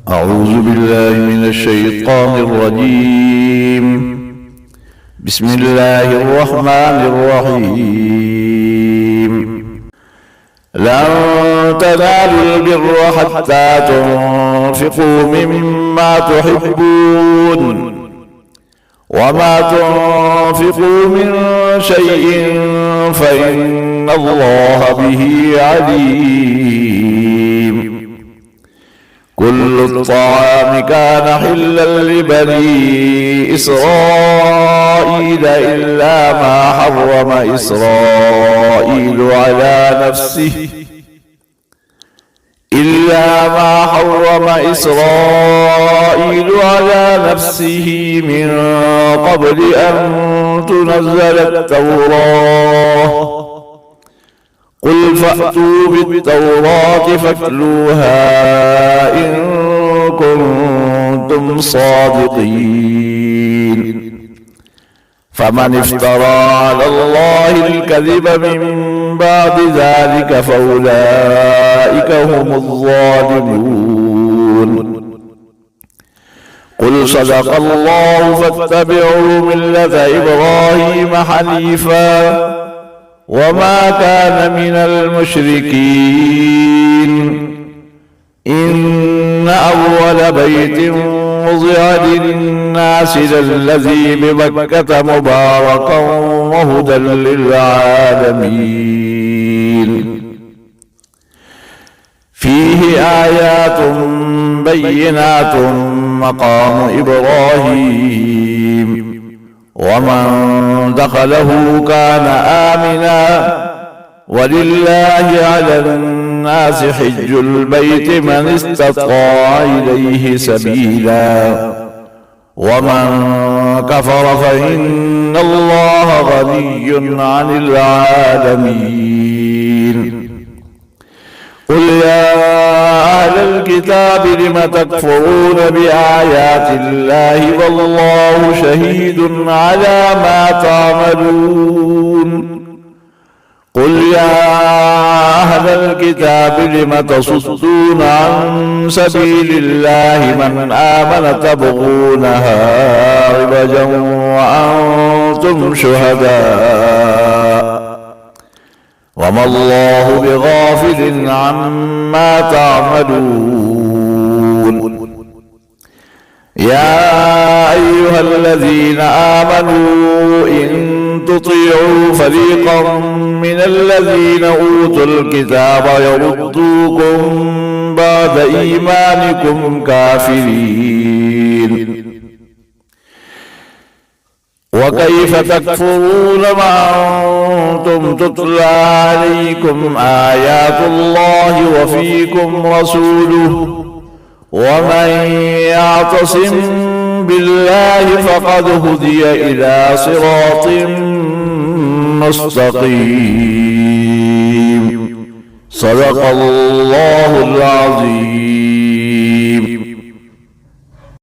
أعوذ بالله من الشيطان الرجيم. بسم الله الرحمن الرحيم. لن تنالوا البر حتى تنفقوا مما تحبون وما تنفقوا من شيء فإن الله به عليم. كل الطعام كان حلا لبني إسرائيل إلا ما حرم إسرائيل على نفسه من قبل أن تنزل التوراة. قل فأتوا بالتوراة فاتلوها إن كنتم صادقين. فمن افترى على الله الكذب من بعد ذلك فأولئك هم الظالمون. قل صدق الله فاتبعوا ملة إبراهيم حنيفا وما كان من المشركين. إن أول بيت وضع للناس للذي بمكة مباركا وهدى للعالمين. فيه آيات بينات مقام إبراهيم ومن دخله كان آمنا ولله على الناس حج البيت من استطاع إليه سبيلا ومن كفر فإن الله غني عن العالمين. قل يا أهل الكتاب لم تكفرون بآيات الله والله شهيد على ما تعملون. قل يا أهل الكتاب لم تصدون عن سبيل الله من آمن تبغونها عوجا وأنتم شهداء وما الله بغافل عما تعملون. يا أيها الذين آمنوا إن تطيعوا فريقا من الذين أوتوا الكتاب يردوكم بعد إيمانكم كافرين. وكيف تكفرون وأنتم تتلى عليكم آيات الله وفيكم رسوله ومن يعتصم بالله فقد هدي إلى صراط مستقيم. صدق الله العظيم.